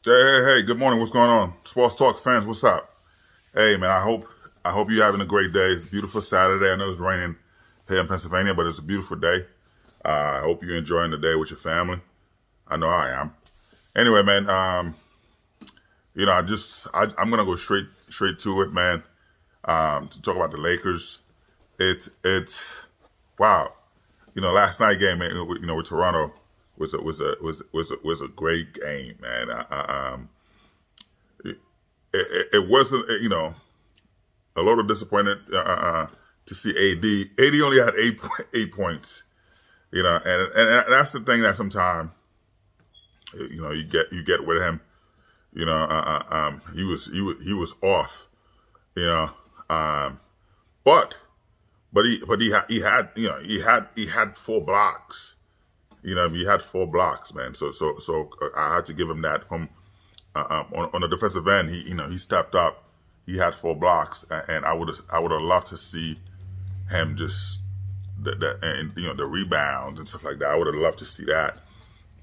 Hey, good morning. What's going on? Sports Talk fans, what's up? Hey, man, I hope you're having a great day. It's a beautiful Saturday. I know it's raining here in Pennsylvania, but it's a beautiful day. I hope you're enjoying the day with your family. I know I am. Anyway, man, I'm gonna go straight to it, man. To talk about the Lakers. It's wow. Last night game, man, with Toronto was a great game, man. It wasn't, a little disappointed to see AD. AD only had eight points, and that's the thing that sometimes, you get with him. He was off, but he had 4 blocks. He had 4 blocks, man. So I had to give him that from on the defensive end. He stepped up. He had 4 blocks, and I would have loved to see him just the rebounds and stuff like that. I would have loved to see that,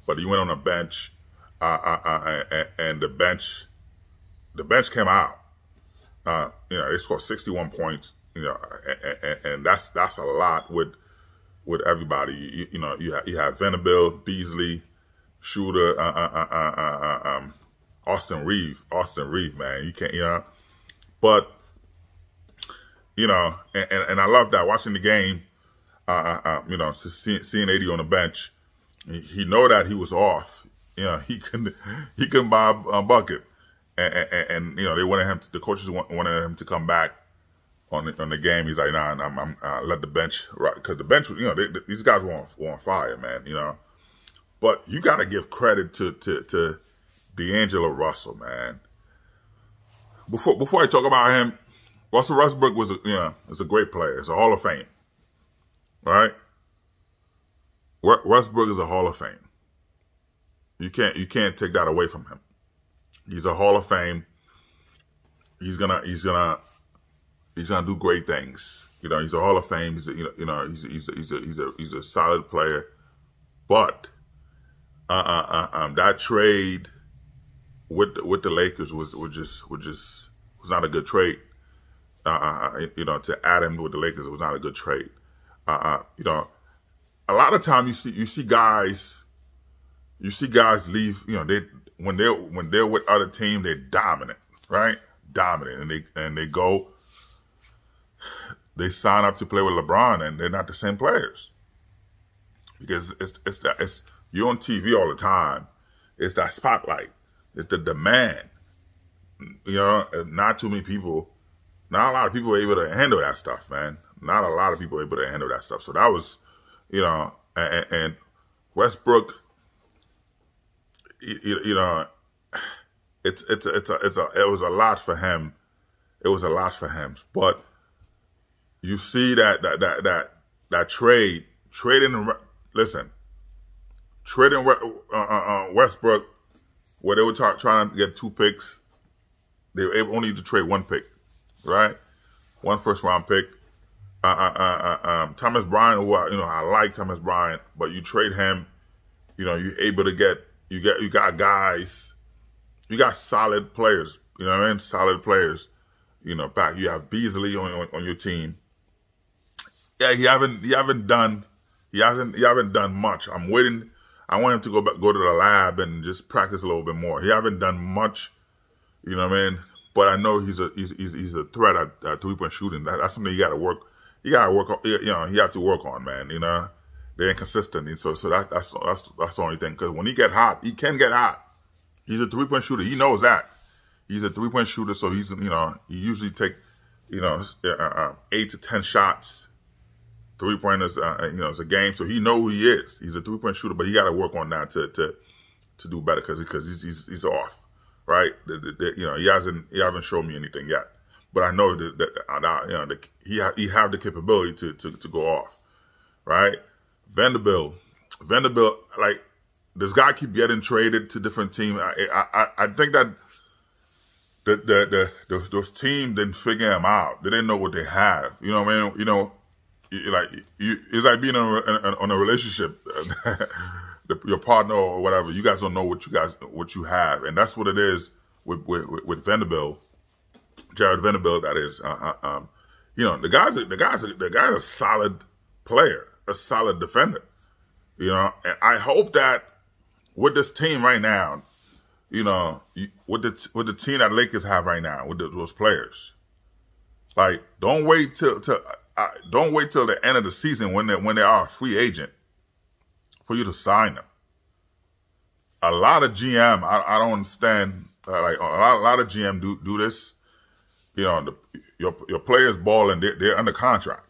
but he went on the bench, and the bench came out. They scored 61 points. And that's a lot with everybody. You have Vanderbilt, Beasley, Shooter, Austin Reeve, man. You can't, but and I love that watching the game. Seeing AD on the bench, he know that he was off. He couldn't buy a bucket, and they wanted him. The coaches wanted him to come back on the game. He's like, nah, I'm let the bench rock, because the bench, these guys were on fire, man. But you got to give credit to D'Angelo Russell, man. Before I talk about him, Russell Westbrook is a great player. It's a Hall of Fame, right? Westbrook is a Hall of Fame. You can't take that away from him. He's a Hall of Fame. He's gonna do great things. He's a Hall of Fame. He's a solid player. But that trade with the Lakers was not a good trade. To add him with the Lakers, it was not a good trade. A lot of times you see guys leave. When they're with other team, they're dominant, right? Dominant, and they go. They sign up to play with LeBron, and they're not the same players, because it's you're on TV all the time. It's that spotlight. It's the demand. Not too many people. Not a lot of people are able to handle that stuff, man. Not a lot of people are able to handle that stuff. So that was, and Westbrook. It was a lot for him. It was a lot for him, but. You see that trading Westbrook, where they were trying to get 2 picks, they were able only to trade 1 pick, right? 1 first-round pick. Thomas Bryant, who I like Thomas Bryant, but you trade him, you're able to get you got guys, you got solid players, solid players, back. You have Beasley on your team. Yeah, he haven't done much. I'm waiting. I want him to go to the lab and just practice a little bit more. He haven't done much, But I know he's a threat at 3-point shooting. That's something you got to work. You got to work. He have to work on, man. They're inconsistent, and so that's the only thing. Because when he get hot, he can get hot. He's a 3-point shooter. He knows that. He's a 3-point shooter, so he's he usually take 8 to 10 shots. 3-pointers, it's a game, so he know who he is. He's a 3-point shooter, but he got to work on that to do better, because he's off, right? He hasn't shown me anything yet, but I know that he have the capability to go off, right? Vanderbilt, like, this guy keep getting traded to different teams. I think that those teams didn't figure him out. They didn't know what they have. You know what I mean? It's like being on a relationship your partner or whatever, you guys don't know what you have, and that's what it is with Vanderbilt, Jared Vanderbilt. That is, you know, the guy's a solid player, a solid defender. You know, and I hope that with this team right now, you know, with the team that Lakers have right now, with those players, like don't wait till the end of the season when they are a free agent for you to sign them. A lot of GM, I don't understand. Like a lot of GM do this. You know, your players ball and they're under contract.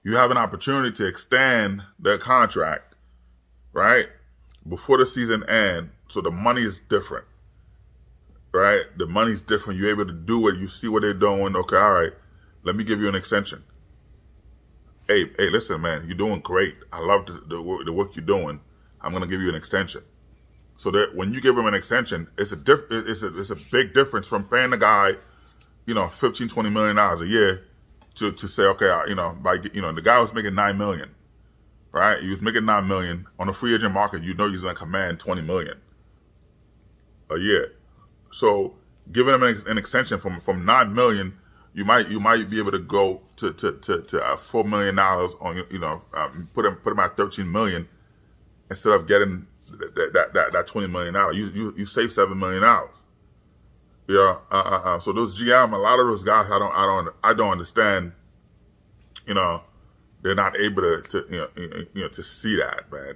You have an opportunity to extend their contract, right, before the season ends. So the money is different, right? The money's different. You're able to do it. You see what they're doing. Okay, all right. Let me give you an extension. Hey, listen, man, you're doing great. I love the work you're doing. I'm gonna give you an extension. So that when you give them an extension, it's a big difference from paying the guy, you know, $15, $20 million a year to say, okay, you know, the guy was making $9 million, right? He was making $9 million on the free agent market. You know, he's gonna command $20 million a year. So giving him an extension from $9 million. You might be able to go to $4 million on, you know, put him at $13 million instead of getting that $20 million. You save $7 million. Yeah. So those GM, a lot of those guys, I don't understand. You know, they're not able to see that, man,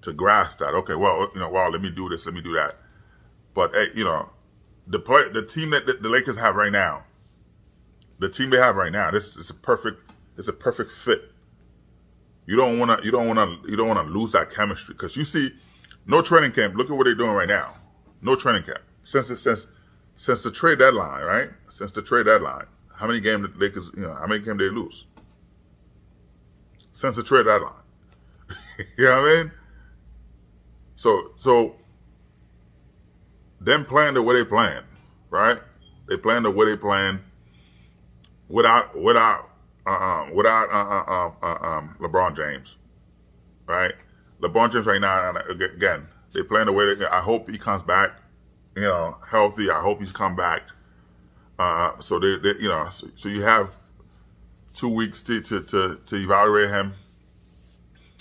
to grasp that. Okay, well, you know, let me do this, let me do that. But hey, you know, the team that the Lakers have right now. The team they have right now, this is a perfect fit. You don't want to lose that chemistry, because you see, no training camp. Look at what they're doing right now. No training camp since the trade deadline, right? Since the trade deadline, how many games did Lakers? You know, how many games did they lose since the trade deadline? You know what I mean? So them playing the way they playing, right? They playing the way they playing. Without LeBron James, right? LeBron James right now, again, they playing the way they. I hope he comes back, you know, healthy. I hope he's come back. So they you know, so you have 2 weeks to evaluate him,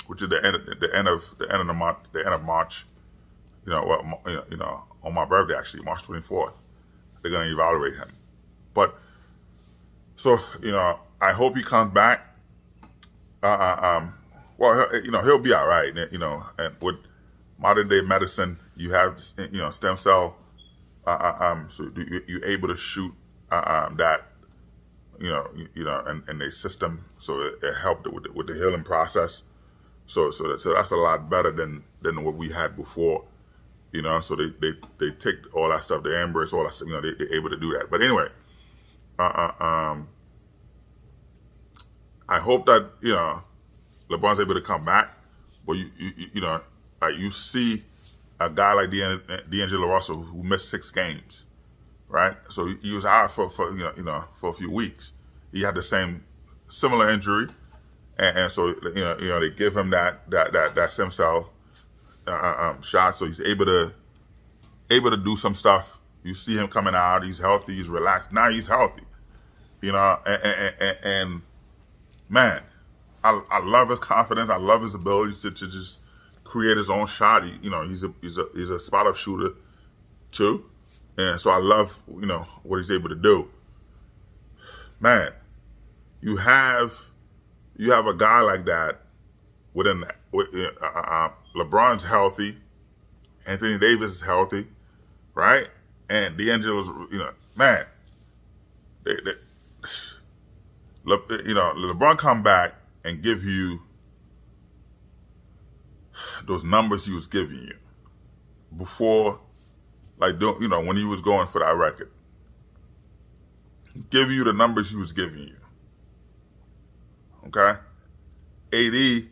which is the end of the month, the end of March. You know, on my birthday, actually, March 24th, they're gonna evaluate him, but. So, you know, I hope he comes back. Well, you know, he'll be all right. You know, and with modern day medicine, you have, you know, stem cell. So you're able to shoot that, you know, and their system. So it helped with the healing process. So that's a lot better than what we had before. You know, so they take all that stuff, they embrace all that stuff. You know, they're able to do that. But anyway. I hope that, you know, LeBron's able to come back, but you know, you see a guy like D'Angelo Russell who missed 6 games, right? So he was out for a few weeks. He had the similar injury, and so you know they give him that stem cell shot, so he's able to do some stuff. You see him coming out. He's healthy. He's relaxed. Now he's healthy. You know, and man, I love his confidence. I love his ability to just create his own shot. You know, he's a spot up shooter too, and so I love, you know, what he's able to do. Man, you have a guy like that LeBron's healthy, Anthony Davis is healthy, right? And D'Angelo's, you know, man, you know, LeBron come back and give you those numbers he was giving you before, like, you know, when he was going for that record. Give you the numbers he was giving you. Okay? AD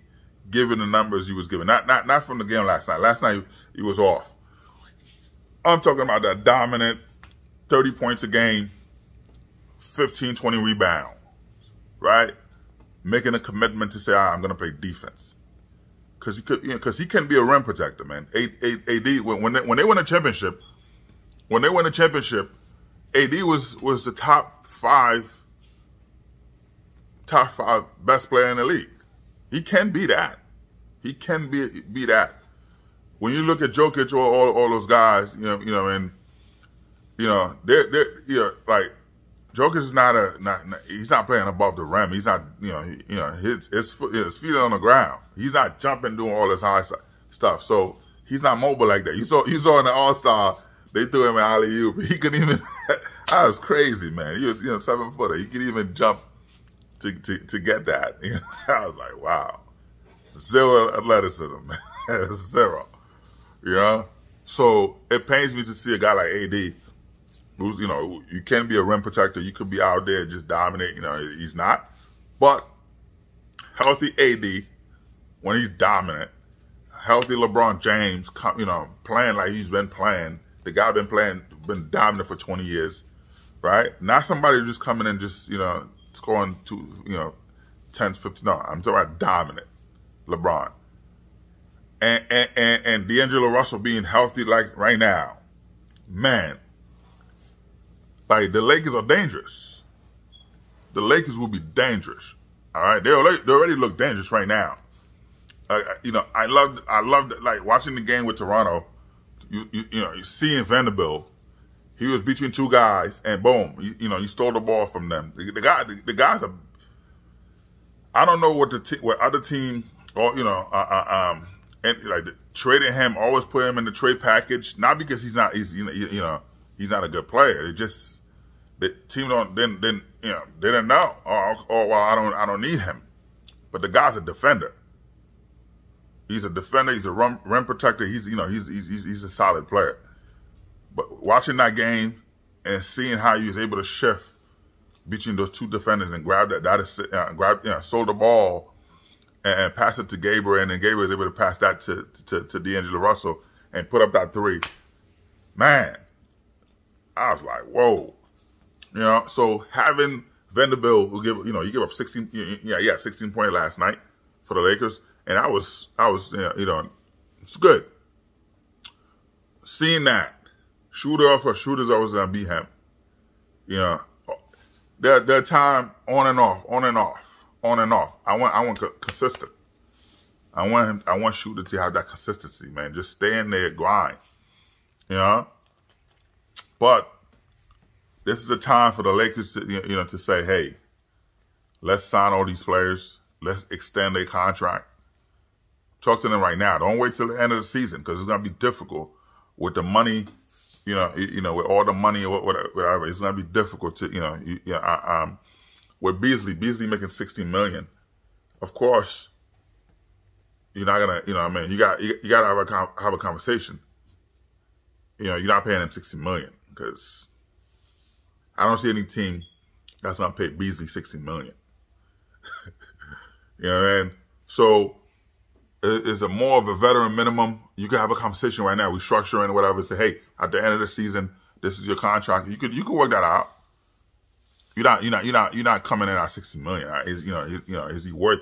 giving the numbers he was giving. Not from the game last night. Last night he was off. I'm talking about that dominant 30 points a game, 15, 20 rebounds, right? Making a commitment to say, I'm going to play defense. because he can be a rim protector, man. AD when they win a championship, AD was the top five best player in the league. He can be that. He can be that. When you look at Jokic or all those guys, they're like Jokic is he's not playing above the rim. He's not his feet are on the ground. He's not jumping, doing all this high stuff. So he's not mobile like that. You saw in the All-Star, they threw him an alley-oop. He couldn't even. That was crazy, man. He was 7-footer. He could even jump to get that. I was like, wow, zero athleticism, man. Zero. So it pains me to see a guy like AD, who's, you can be a rim protector. You could be out there just dominate. He's not. But healthy AD, when he's dominant, healthy LeBron James, playing like he's been playing. The guy been dominant for 20 years, right? Not somebody just coming in just, scoring 10, 15. No, I'm talking about dominant LeBron. And D'Angelo Russell being healthy like right now, man, like the Lakers are dangerous. The Lakers will be dangerous. All right, they already look dangerous right now. I loved like watching the game with Toronto. You seeing Vanderbilt, he was between two guys, and boom, you stole the ball from them. The guys are. I don't know what other team or and like trading him, always put him in the trade package, not because he's not a good player. It just the team didn't know, or well, I don't need him. But the guy's a defender. He's a defender. He's a rim protector. He's a solid player. But watching that game and seeing how he was able to shift between those two defenders and grab sold the ball and pass it to Gabriel, and then Gabriel was able to pass that to D'Angelo Russell and put up that three. Man, I was like, whoa. So having Vanderbilt, who he gave up 16, 16 points last night for the Lakers, and I was it's good. Seeing that, shooters always gonna be him. Their time on and off. I want consistent. I want Shooter to have that consistency, man. Just stay in there, grind. But this is the time for the Lakers to to say, hey, let's sign all these players. Let's extend their contract. Talk to them right now. Don't wait till the end of the season, because it's gonna be difficult with the money. With all the money or whatever, it's gonna be difficult to with Beasley making $16 million. Of course, you're not gonna. You gotta have a conversation. You're not paying him $16 million, because I don't see any team that's gonna pay Beasley $16 million. You know what I mean? So it's a more of a veteran minimum. You can have a conversation right now, restructuring or whatever. Say, hey, at the end of the season, this is your contract. You could work that out. You're not coming in at $16 million. Is he worth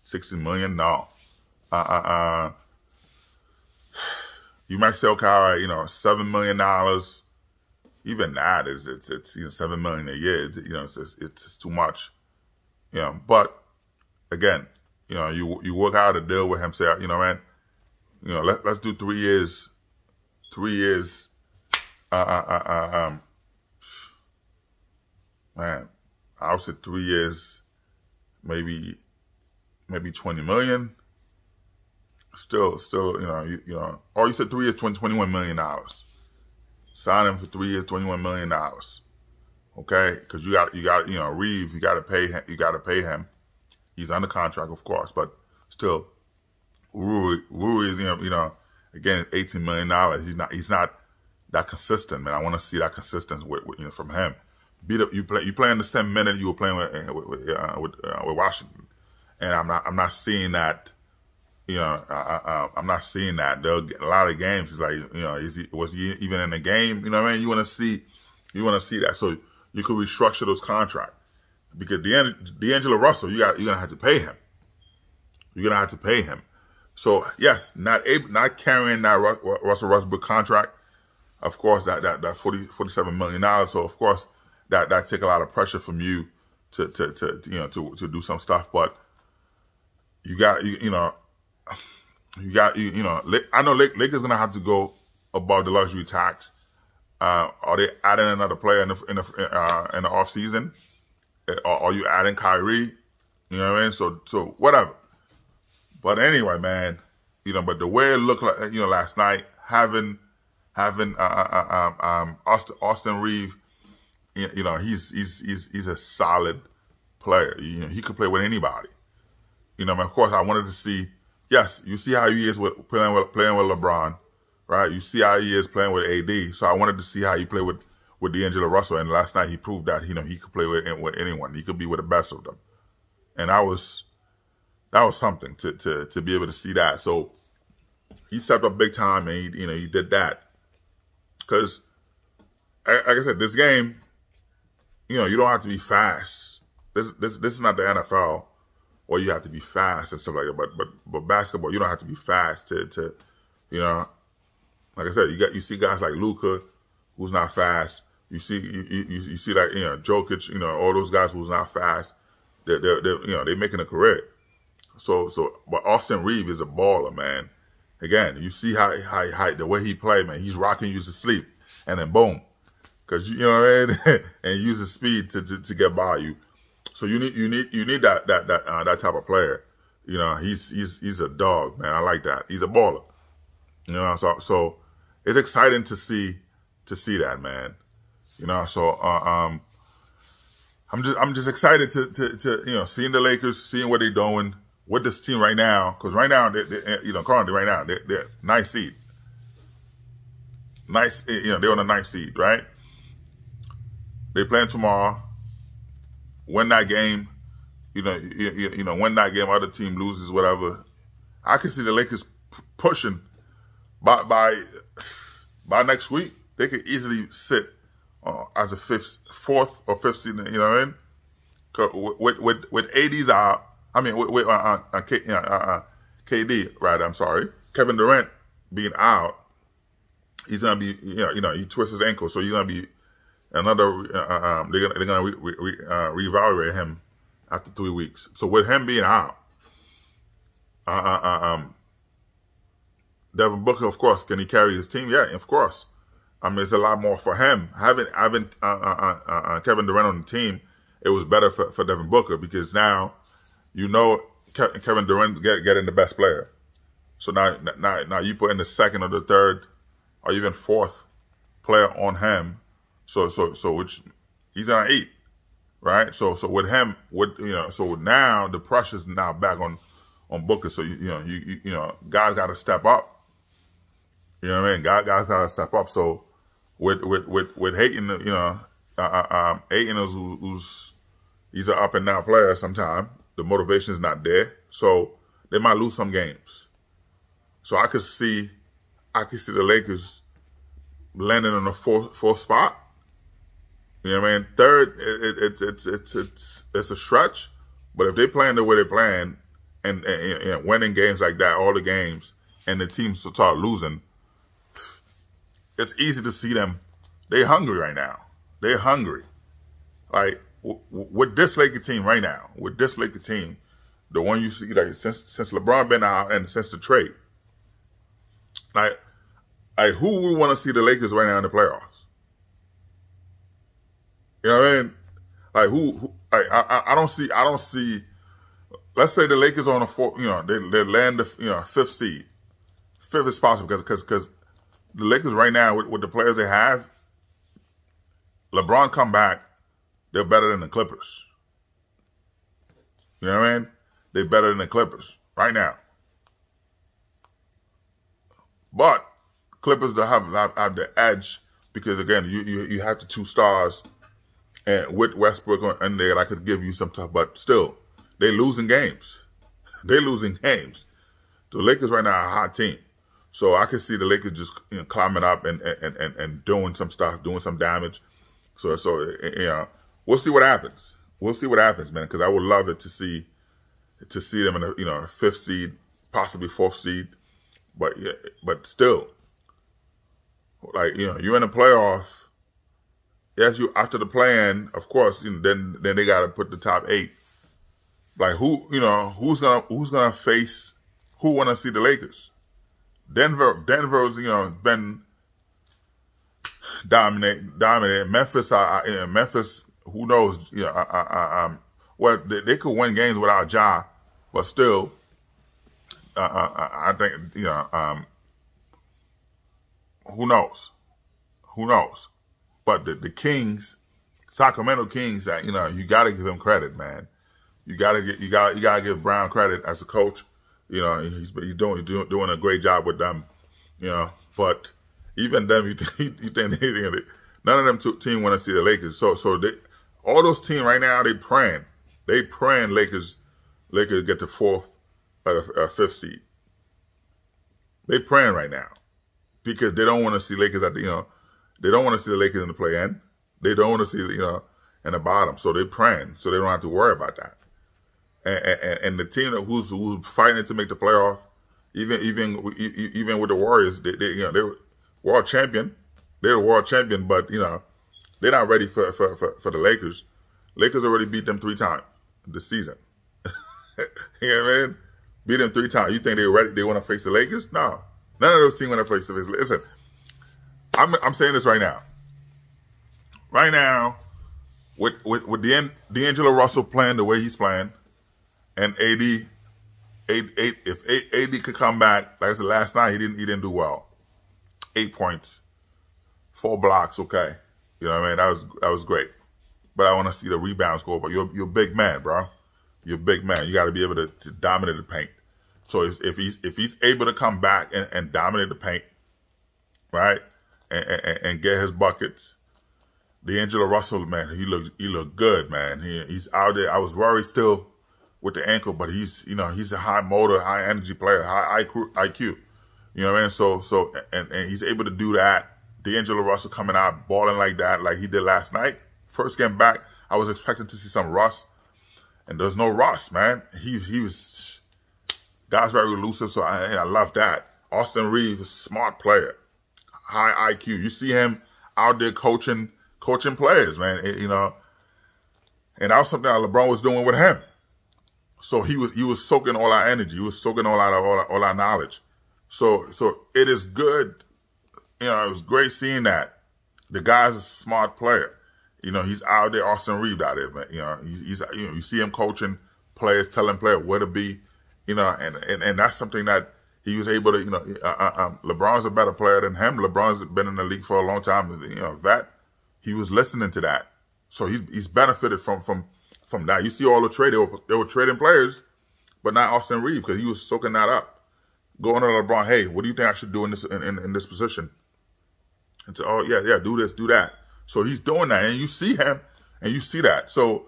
$16 million? No. You might say, okay, all right, $7 million. Even that it's $7 million a year. It's too much. But again, you work out a deal with him. Say, man, let's do 3 years. 3 years. Man, I would say 3 years, maybe 20 million. Still, or you said 3 years, $21 million. Sign him for 3 years, $21 million. Okay, because you got Reeve, you got to pay him. He's under contract, of course, but still, Rui is again $18 million. He's not that consistent, man. I want to see that consistency from him. You play in the same minute you were playing with Washington, and I'm not seeing that. I'm not seeing that. A lot of games, it's like, was he even in the game? You know what I mean? You want to see that. So you could restructure those contracts, because D'Angelo Russell, you're gonna have to pay him. You're gonna have to pay him. So yes, not carrying that Russell Westbrook contract. Of course, that $47 million. So of course, that take a lot of pressure from you to do some stuff. But you got I know Lakers gonna have to go above the luxury tax. Are they adding another player in the off season? Or are you adding Kyrie? You know what I mean? So whatever. But anyway, man, but the way it looked like, last night, having Austin Reeves, he's a solid player. He could play with anybody. Of course, I wanted to see. Yes, you see how he is with playing with LeBron, right? You see how he is playing with AD. So I wanted to see how he played with D'Angelo Russell. And last night he proved that he could play with anyone. He could be with the best of them, and that was something to be able to see that. So he stepped up big time, and he did that. Because, like I said, this game, you don't have to be fast. This is not the NFL, where you have to be fast and stuff like that. But basketball, you don't have to be fast to like I said, you see guys like Luka, who's not fast. You see like Jokic, all those guys who's not fast. They're making a career. So, but Austin Reeves is a baller, man. Again, you see how the way he played, man. He's rocking you to sleep, and then boom, because what I mean, and uses speed to get by you. So you need that type of player. He's a dog, man. I like that. He's a baller. So it's exciting to see that, man. So I'm just excited to seeing the Lakers, seeing what they're doing with this team right now, because right now, currently right now, they're ninth seed. Nice, they're on the ninth seed, right? They playing tomorrow. Win that game, win that game. Other team loses, whatever. I can see the Lakers pushing by next week. They could easily sit as a fourth or fifth seed. You know what I mean? With AD's out. I mean, with KD, right? I'm sorry, Kevin Durant being out, he's gonna be, he twists his ankle, so he's gonna be another. They're gonna reevaluate him after 3 weeks. So with him being out, Devin Booker, of course, can he carry his team? Yeah, of course. I mean, it's a lot more for him. Having Kevin Durant on the team, it was better for Devin Booker, because now, Kevin Durant getting the best player. So now you put in the second or the third or even fourth player on him. So which he's on 8, right? So with him, so now the pressure's now back on Booker. So guys got to step up. You know what I mean? Guys got to step up. So with Ayton, Ayton who's he's an up and down player sometimes. The motivation is not there, so they might lose some games. So I could see the Lakers landing on the fourth spot. You know what I mean? Third, it's a stretch, but if they playing the way they're playing and winning games like that, all the games, and the teams start losing, it's easy to see them. They're hungry right now. They're hungry. Like, with this Lakers team right now, the one you see, like, since LeBron been out and since the trade, like who we want to see the Lakers right now in the playoffs? You know what I mean? Like who I don't see. Let's say the Lakers are on a fourth, they land the fifth seed. Fifth is possible because the Lakers right now with the players they have, LeBron come back, they're better than the Clippers. You know what I mean? They're better than the Clippers right now. But Clippers have the edge because, again, you have the 2 stars, and with Westbrook in there, I could give you some tough, but still, they're losing games. They're losing games. The Lakers right now are a hot team. So I could see the Lakers just climbing up and doing some stuff, doing some damage. So we'll see what happens. We'll see what happens, man, because I would love it to see them in a 5th seed possibly 4th seed. But yeah, but still, like, you know, you're in a playoff. Yes, you after the play-in, of course, you know, then they got to put the top 8. Like, who's gonna face, who want to see the Lakers? Denver's, you know, been dominating. Memphis, Memphis, who knows? You know, well, they could win games without Ja, but still, I think, you know, who knows? Who knows? But the Kings, Sacramento Kings, you know, you got to give him credit, man. You gotta give Brown credit as a coach. You know, he's doing a great job with them. You know, but even them, you think none of them teams want to see the Lakers. So all those teams right now, they praying Lakers get the 4th or 5th seed. They praying right now because they don't want to see Lakers at the, you know, they don't want to see the Lakers in the play-in. They don't want to see, you know, in the bottom. So they're praying, so they don't have to worry about that. And the team who's fighting to make the playoff, even with the Warriors, they you know, they're world champion. They're the world champion, but you know, they're not ready for the Lakers. Lakers already beat them 3 times this season. You know what I mean? Beat them 3 times. You think they're ready? They want to face the Lakers? No, none of those teams want to face the Lakers. Listen, I'm saying this right now. Right now, with D'Angelo Russell playing the way he's playing, and AD, if AD could come back, like I said last night, he didn't do well. 8 points, 4 blocks, okay. You know what I mean? That was great. But I want to see the rebounds go. But you're a big man, bro. You're a big man. You got to be able to dominate the paint. So if he's able to come back and dominate the paint, right, and get his buckets, D'Angelo Russell, man, he looked good, man. He's out there. I was worried still with the ankle, but he's a high motor, high energy player, high IQ. You know what I mean? So he's able to do that. D'Angelo Russell coming out balling like that, like he did last night. First game back, I was expecting to see some rust, and there's no rust, man. He was, guy's very elusive, so I love that. Austin Reeves, a smart player, high IQ. You see him out there coaching players, man. You know, and that was something that LeBron was doing with him. So he was soaking all our energy. He was soaking all our knowledge. So it is good. You know, it was great seeing that. The guy's a smart player. You know, he's out there, Austin Reeves out there, man. You know, he's you know, you see him coaching players, telling players where to be. You know, and that's something that he was able to. You know, LeBron's a better player than him. LeBron's been in the league for a long time. You know, vet. He was listening to that, so he's benefited from that. You see all the trade, they were trading players, but not Austin Reeves because he was soaking that up. Going to LeBron, hey, what do you think I should do in this position? And so, oh yeah, do this, do that. So he's doing that, and you see him, and you see that. So,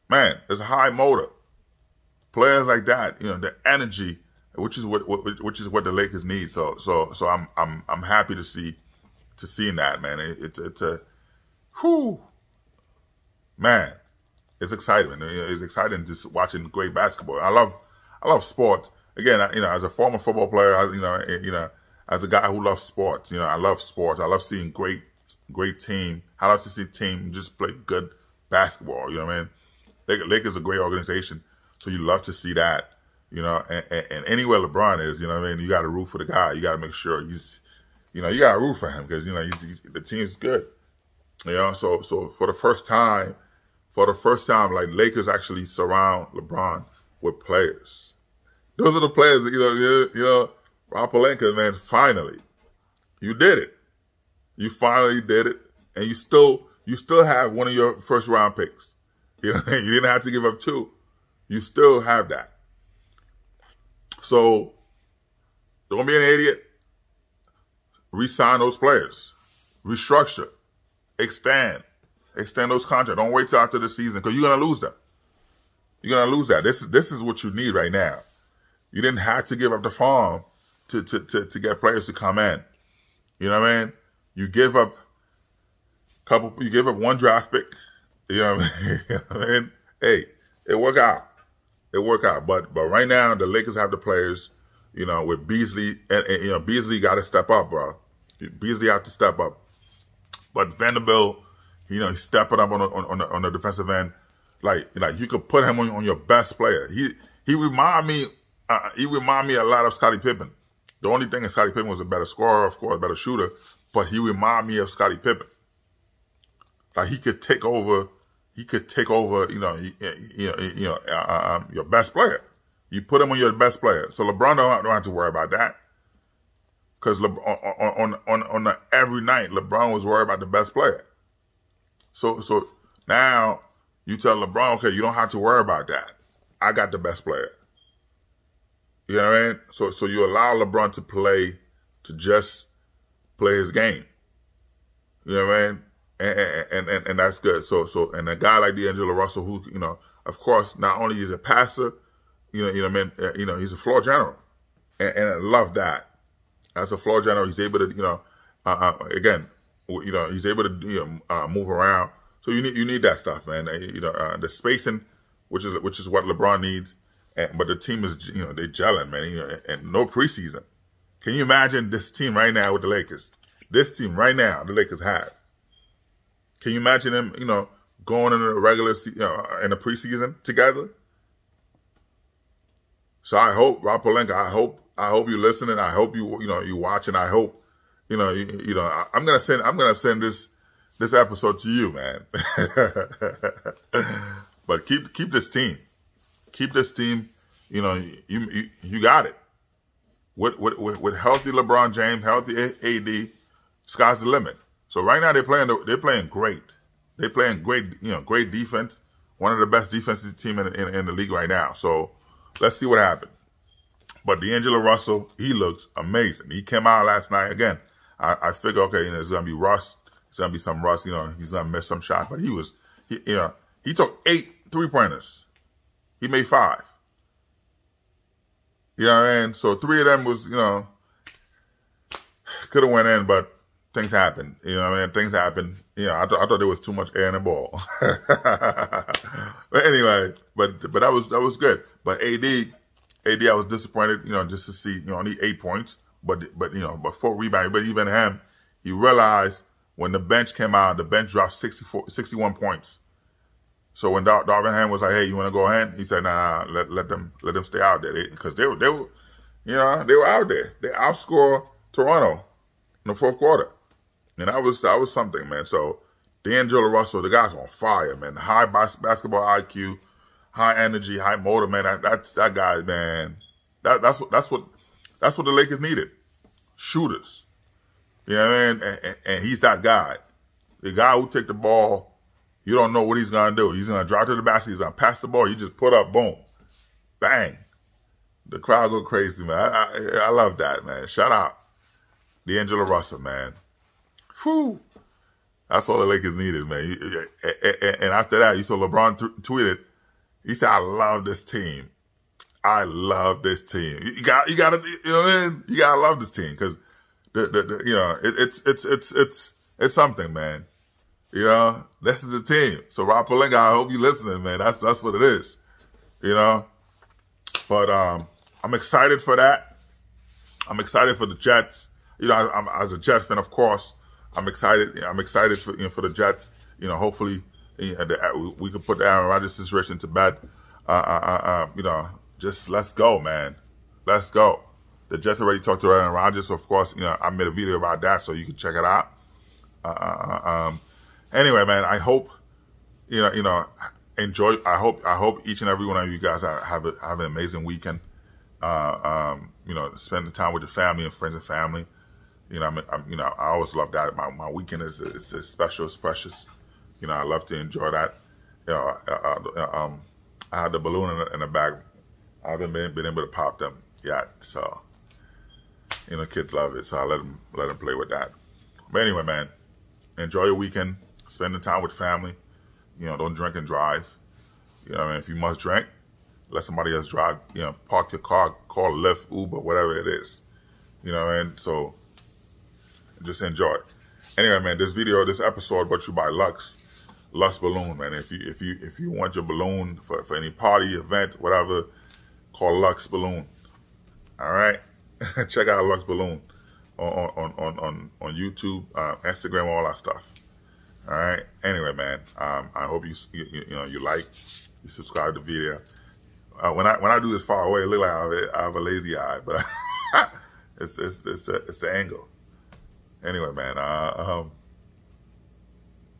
man, there's a high motor. Players like that, you know, the energy, which is what the Lakers need. So I'm happy to seeing that, man. It's a, whew, man. It's exciting. It's exciting just watching great basketball. I love sports. Again, you know, as a former football player, you know, as a guy who loves sports, you know, I love sports. I love seeing great team. I love to see team just play good basketball. You know what I mean? Lakers is a great organization, so you love to see that. You know, and anywhere LeBron is, you know what I mean, you got to root for the guy. You got to make sure he's, you know, you got to root for him because you know the team's good. You know, so for the first time, like Lakers actually surround LeBron with players. Those are the players, you know, Rob Pelinka, man, finally, you did it. You finally did it, and you still have one of your first round picks. You know, you didn't have to give up 2. You still have that. So don't be an idiot. Re-sign those players. Restructure. Extend those contracts. Don't wait till after the season because you're gonna lose them. You're gonna lose that. This is what you need right now. You didn't have to give up the farm to get players to come in. You know what I mean? You give up one draft pick. You know what I mean? Hey, it worked out. It work out. But right now, the Lakers have the players, you know, with Beasley, and you know, Beasley got to step up, bro. Beasley have to step up. But Vanderbilt, you know, he's stepping up on the defensive end. Like you could put him on your best player. He remind me a lot of Scottie Pippen. The only thing is Scottie Pippen was a better scorer, of course, a better shooter, but he remind me of Scottie Pippen. Like he could take over. You know, your best player. You put him on your best player. So LeBron don't have to worry about that. Because on every night, LeBron was worried about the best player. So now you tell LeBron, okay, you don't have to worry about that. I got the best player. You know what I mean? So you allow LeBron to just play his game. You know what I mean? And that's good. So and a guy like D'Angelo Russell, who, you know, of course, not only is a passer, you know what I mean, you know, he's a floor general, and I love that. As a floor general, he's able to, you know, again, you know, he's able to move around. So you need that stuff, man. You know, the spacing, which is what LeBron needs, but the team is, you know, they gelling, man. You know, and no preseason. Can you imagine this team right now with the Lakers? This team right now, the Lakers have. Can you imagine them, you know, going in the in the preseason together? So I hope, Rob Pelinka, I hope you're listening. I hope you watching. I hope, you know, I'm gonna send this episode to you, man. But keep this team. Keep this team. You know, you got it. With healthy LeBron James, healthy AD, sky's the limit. So right now they're playing great. They're playing great, you know, great defense. One of the best defensive team in the league right now. So let's see what happens. But D'Angelo Russell, he looks amazing. He came out last night again. I figure, okay, you know, it's gonna be rust. It's gonna be some rust. You know, he's gonna miss some shots. But he took 8 3-pointers. He made 5. You know what I mean? So 3 of them was, you know, could have went in, but things happen. You know what I mean? Things happen. You know, I thought there was too much air in the ball. But anyway, but that was good. But AD, I was disappointed, you know, just to see, you know, only 8 points, but 4 rebounds. But even him, he realized when the bench came out, the bench dropped 61 points. So when Darvin Ham was like, "Hey, you want to go ahead?" He said, "Nah, let them stay out there," because they were, you know, they were out there. They outscored Toronto in the 4th quarter, and that was something, man. So D'Angelo Russell, the guy's on fire, man. High basketball IQ, high energy, high motor, man. That guy, man. That's what the Lakers needed. Shooters. You know what I mean? And he's that guy. The guy who take the ball, you don't know what he's gonna do. He's gonna drive to the basket, he's gonna pass the ball, you just put up, boom. Bang. The crowd go crazy, man. I love that, man. Shout out D'Angelo Russell, man. Whew. That's all the Lakers needed, man. And after that, you saw LeBron tweeted, he said, "I love this team. I love this team." You gotta, you know what I mean? You gotta love this team because you know, it's something, man. You know, this is the team. So Rob Pelinka, I hope you're listening, man. That's what it is. You know, but I'm excited for that. I'm excited for the Jets. You know, I'm as a Jet fan, of course. I'm excited. I'm excited for the Jets. You know, hopefully we could put the Aaron Rodgers situation to bed. You know, just let's go, man. Let's go. The Jets already talked to Aaron Rodgers, so of course, you know, I made a video about that, so you can check it out. Anyway, man, I hope you know enjoy. I hope each and every one of you guys have an amazing weekend. You know, spend the time with your family and friends and family. You know, I always love that. My weekend is special, it's precious. You know, I love to enjoy that. You know, I had the balloon in the bag. I haven't been able to pop them yet, so you know, kids love it. So I let them play with that. But anyway, man, enjoy your weekend. Spend the time with family. You know, don't drink and drive. You know what I mean? If you must drink, let somebody else drive. You know, park your car, call Lyft, Uber, whatever it is. You know what I mean? So just enjoy it. Anyway, man, this episode brought to you by Lux Lux Balloon, man. If you want your balloon for any party, event, whatever, call Lux Balloon. All right, check out Lux Balloon on YouTube, Instagram, all that stuff. All right. Anyway, man, I hope you like, you subscribe to the video. When I do this far away, it look like I have a lazy eye, but it's the angle. Anyway, man, a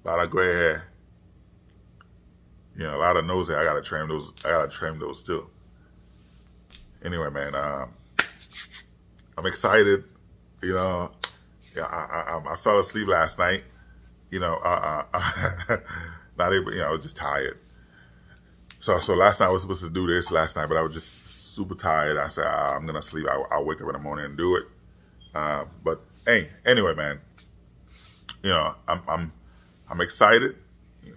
lot of gray hair. A lot of nose hair. I gotta trim those too. Anyway, man, I'm excited. Yeah, I fell asleep last night. Not able. I was just tired. So last night I was supposed to do this last night, but I was just super tired. I said I'm gonna sleep. I'll wake up in the morning and do it. But hey, anyway, man, I'm excited.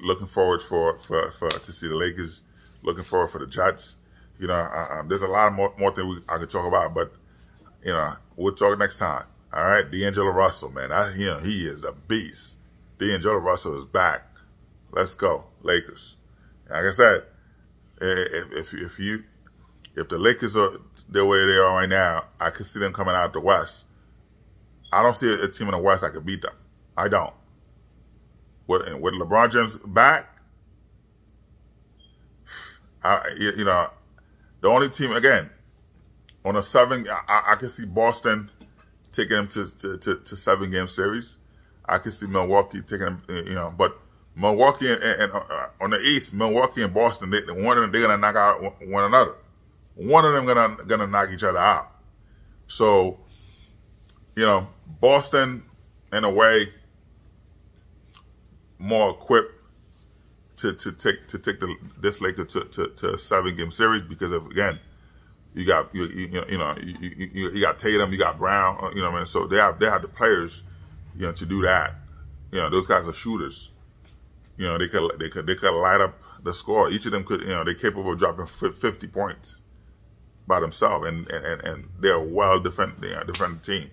Looking forward to see the Lakers. Looking forward for the Jets. There's a lot more things I could talk about, but we'll talk next time. All right, D'Angelo Russell, man, he is a beast. D'Angelo Russell is back. Let's go, Lakers. Like I said, if the Lakers are the way they are right now, I could see them coming out the West. I don't see a team in the West that could beat them. I don't. With LeBron James back, the only team, again, on a 7, I can see Boston taking them to 7-game series. I can see Milwaukee taking them, but Milwaukee and on the East, Milwaukee and Boston, they're gonna knock out one another. One of them gonna knock each other out. So, Boston, in a way, more equipped to take this Lakers to a 7-game series because of, again, you got Tatum, you got Brown, what I mean? So they have the players, to do that. Those guys are shooters. They could light up the score. Each of them could, they're capable of dropping 50 points by themselves, and they're a well defended team.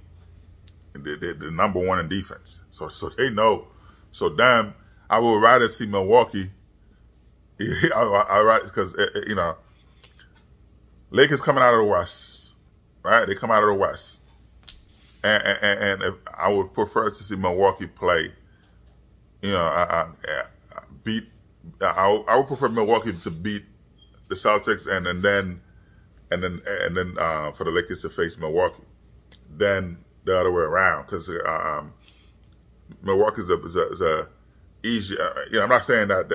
They're the #1 in defense. So they know. So damn, I would rather see Milwaukee. Because Lakers coming out of the West, right? They come out of the West, and if I would prefer to see Milwaukee play. I would prefer Milwaukee to beat the Celtics, and then for the Lakers to face Milwaukee, then the other way around, because Milwaukee is a easy. I'm not saying that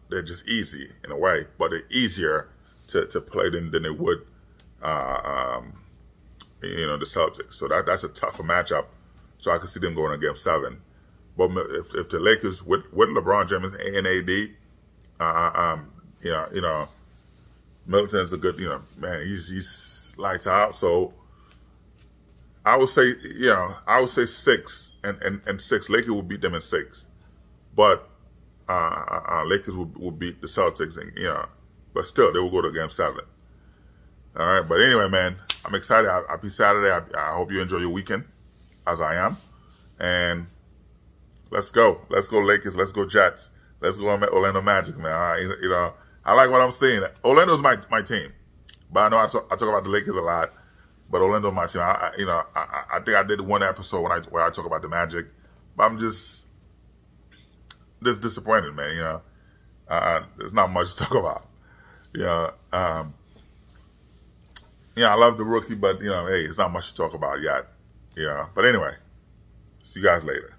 they're just easy in a way, but they're easier to play than they would the Celtics. So that's a tougher matchup. So I could see them going to Game 7. But if the Lakers with LeBron James and AD, Middleton's a good, man, he's lights out. So I would say 6 and 6. Lakers will beat them in 6, but Lakers will beat the Celtics, and but still they will go to Game 7. All right, but anyway, man, I'm excited. Happy Saturday. I hope you enjoy your weekend, as I am, and let's go Lakers. Let's go Jets. Let's go Orlando Magic, man. I like what I'm seeing. Orlando's my team, but I know I talk about the Lakers a lot. But Orlando's my team. I think I did one episode where I talk about the Magic, but I'm just disappointed, man. There's not much to talk about. I love the rookie, but hey, it's not much to talk about yet. But anyway, see you guys later.